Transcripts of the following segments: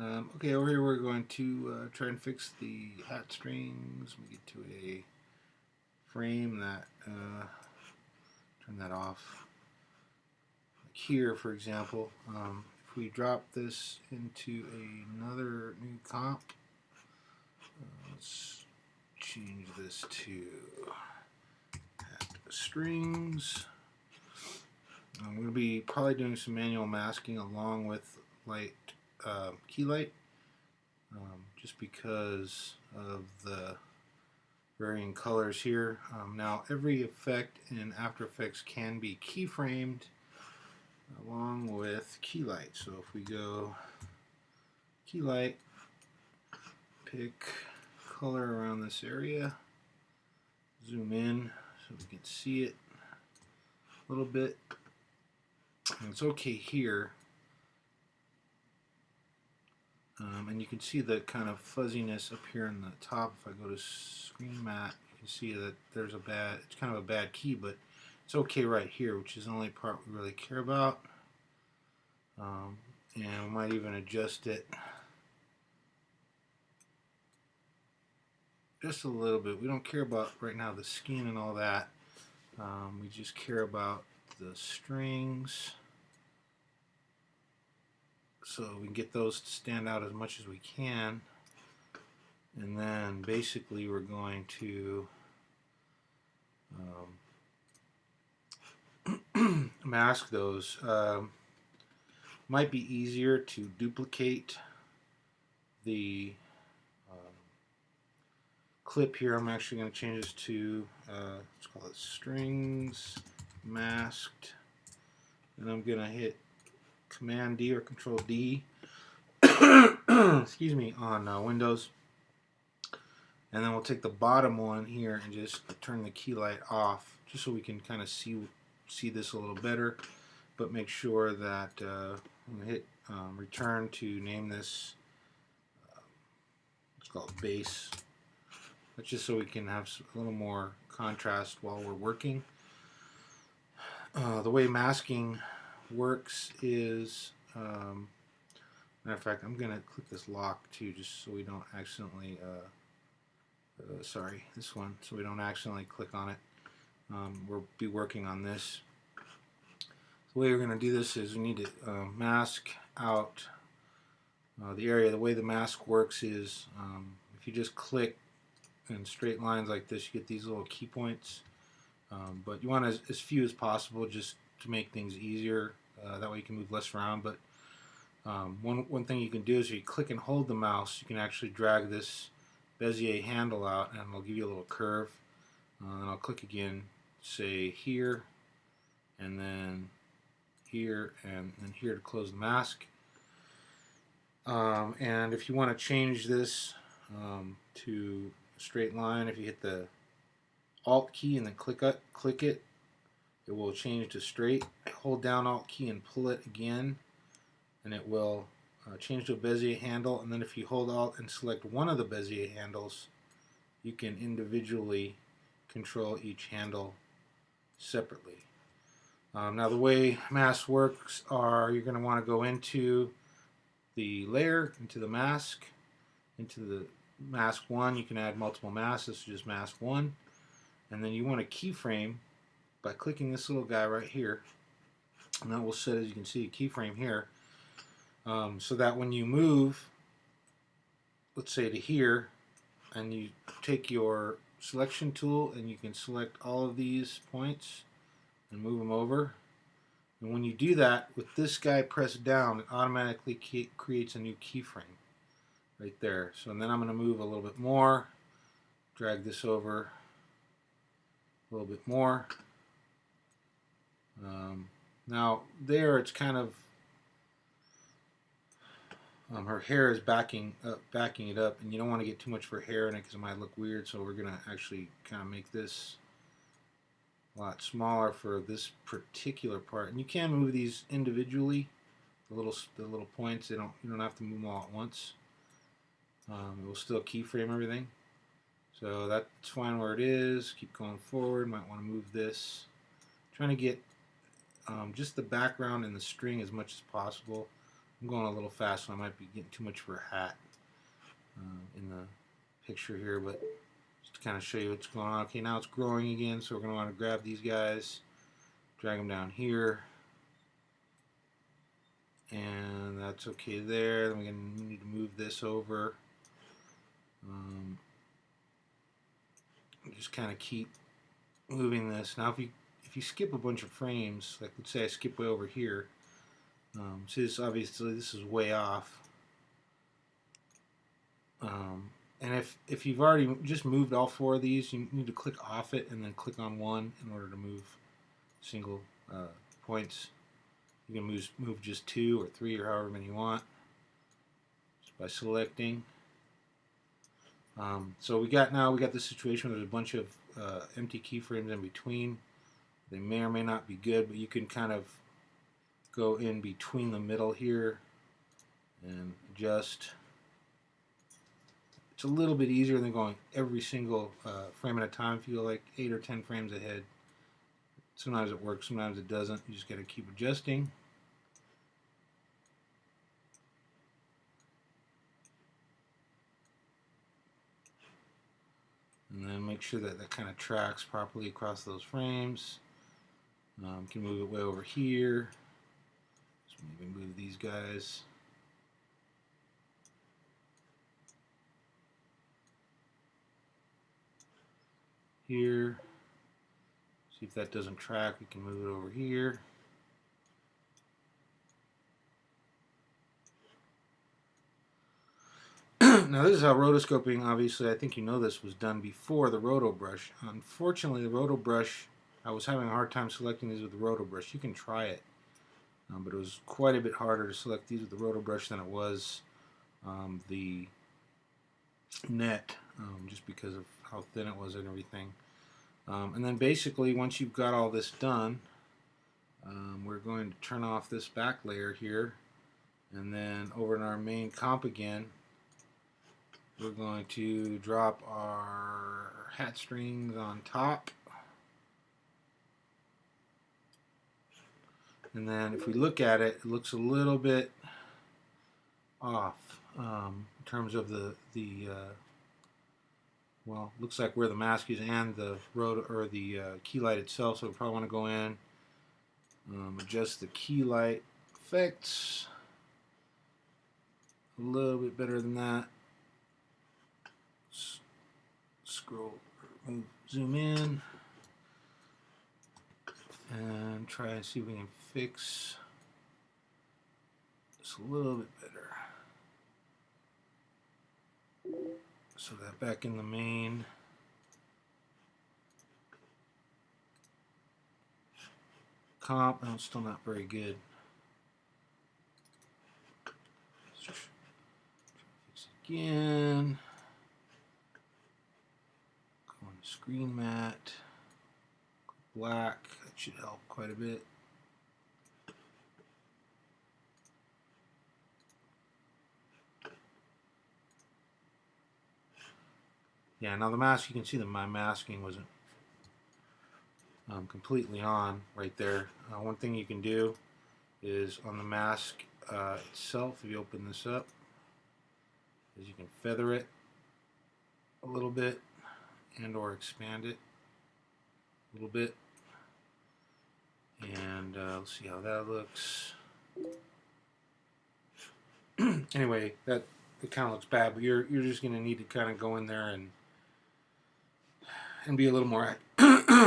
Okay, over here we're going to try and fix the hat strings. We get to a frame that, turn that off. Like here, for example, if we drop this into another new comp, let's change this to hat strings. I'm going to be probably doing some manual masking along with light key light. Just because of the varying colors here. Now every effect in After Effects can be keyframed along with key light. So if we go key light, pick color around this area, zoom in so we can see it a little bit. And it's okay here. And you can see the kind of fuzziness up here in the top. If I go to screen matte, you can see that there's it's kind of a bad key, but it's okay right here, which is the only part we really care about. And we might even adjust it just a little bit. We don't care about right now the skin and all that. We just care about the strings, so we can get those to stand out as much as we can. And then basically we're going to mask those. Might be easier to duplicate the clip here. I'm actually going to change this to, let's call it strings masked. And I'm going to hit Command D or Control D, excuse me, on Windows. And then we'll take the bottom one here and just turn the key light off, just so we can kind of see this a little better. But make sure that I'm going to hit return to name this, let's call it base. That's just so we can have a little more contrast while we're working. The way masking works is, matter of fact, I'm going to click this lock too, just so we don't accidentally, sorry, this one, so we don't accidentally click on it. We'll be working on this. The way we're going to do this is we need to mask out the area. The way the mask works is if you just click in straight lines like this, you get these little key points. But you want as few as possible, just to make things easier. That way you can move less around. But one thing you can do is if you click and hold the mouse, you can actually drag this Bezier handle out, and it'll give you a little curve. And I'll click again, say here, and then here, and then here to close the mask. And if you want to change this to a straight line, if you hit the Alt key and then click it, it will change to straight. Hold down Alt key and pull it again, and it will change to a Bezier handle. And then if you hold Alt and select one of the Bezier handles, you can individually control each handle separately. Now the way masks works are you're going to want to go into the layer, into the mask, into the mask 1. You can add multiple masks. This is just mask 1. And then you want to keyframe by clicking this little guy right here. And that will set, as you can see, a keyframe here. So that when you move, let's say to here, and you take your selection tool and you can select all of these points and move them over. And when you do that, with this guy pressed down, it automatically creates a new keyframe right there. So then I'm going to move a little bit more, drag this over a little bit more. Now there it's kind of, her hair is backing it up, and you don't want to get too much of her hair in it because it might look weird, so we're going to actually kind of make this a lot smaller for this particular part. And you can move these individually, the little points. You don't have to move them all at once. It will still keyframe everything. So that's fine where it is. Keep going forward. Might want to move this. Trying to get just the background and the string as much as possible. I'm going a little fast, so I might be getting too much for a hat in the picture here, but just to kind of show you what's going on. Okay, now it's growing again, so we're going to want to grab these guys, drag them down here, and that's okay there. Then we're going to need to move this over. Just kind of keep moving this. Now, if you skip a bunch of frames, like let's say I skip way over here, see this, obviously this is way off. And if you've already just moved all 4 of these, you need to click off it and then click on one in order to move single points. You can move just 2 or 3 or however many you want just by selecting. So we got this situation where there's a bunch of empty keyframes in between. They may or may not be good, but you can kind of go in between the middle here and adjust. It's a little bit easier than going every single frame at a time. If you go like 8 or 10 frames ahead, sometimes it works, sometimes it doesn't. You just got to keep adjusting. And then make sure that that kind of tracks properly across those frames. You can move it way over here. So maybe move these guys. Here. See if that doesn't track, we can move it over here. Now this is how rotoscoping, obviously I think you know this, was done before the roto brush. Unfortunately the roto brush, I was having a hard time selecting these with the roto brush. You can try it, but it was quite a bit harder to select these with the roto brush than it was the net, just because of how thin it was and everything. And then basically once you've got all this done, we're going to turn off this back layer here, and then over in our main comp again, we're going to drop our hat strings on top. And then if we look at it, it looks a little bit off in terms of well, looks like where the mask is and the roto or the key light itself. So we probably want to go in, adjust the key light effects a little bit better than that. Scroll, zoom in, and try and see if we can fix this a little bit better. So that back in the main comp, no, it's still not very good. Let's fix it again. Go on to screen mat, black, that should help quite a bit. Yeah, now the mask, you can see that my masking wasn't completely on right there. One thing you can do is on the mask itself, if you open this up, is you can feather it a little bit and or expand it a little bit. And let's see how that looks. Anyway, it kind of looks bad, but you're just going to need to kind of go in there and be a little more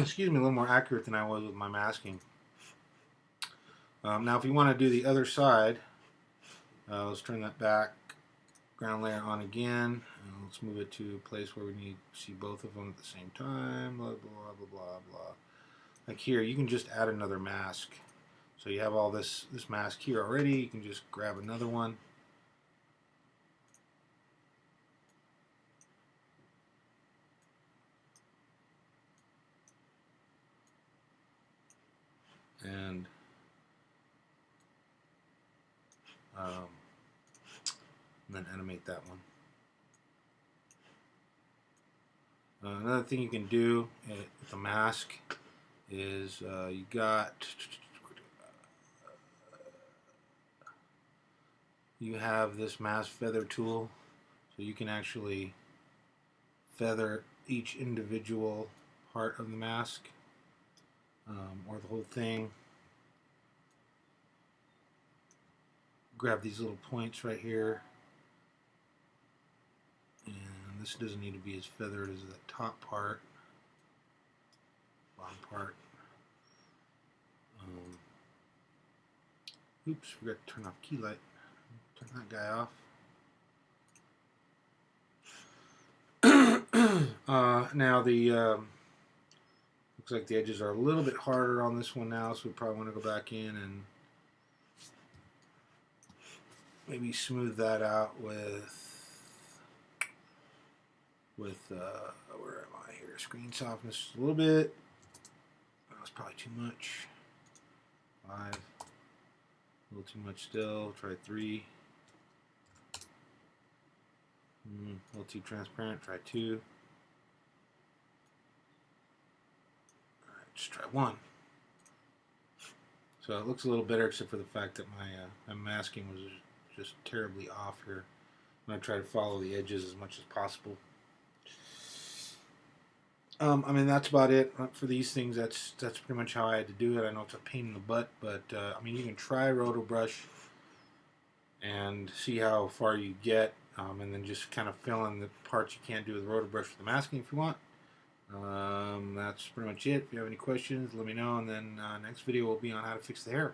excuse me, a little more accurate than I was with my masking. Now if you want to do the other side, let's turn that background layer on again, and let's move it to a place where we need to see both of them at the same time, blah blah blah blah blah. Like here, you can just add another mask. So you have all this mask here already, you can just grab another one. And then animate that one. Another thing you can do with the mask is you got you have this mask feather tool, so you can actually feather each individual part of the mask, or the whole thing. Grab these little points right here, and this doesn't need to be as feathered as the top part, bottom part. Oops, forgot to turn off key light. Turn that guy off. Now the looks like the edges are a little bit harder on this one now, so we probably want to go back in and maybe smooth that out with where am I here? Screen softness a little bit. That was probably too much. 5, a little too much still. Try 3. A little too transparent. Try 2. Just try 1. So it looks a little better, except for the fact that my masking was just terribly off here. I'm going to try to follow the edges as much as possible. I mean, that's about it for these things. That's pretty much how I had to do it. I know it's a pain in the butt, but I mean, you can try roto brush and see how far you get, and then just kind of fill in the parts you can't do with roto brush for the masking if you want. That's pretty much it. If you have any questions, let me know, and then next video will be on how to fix the hair.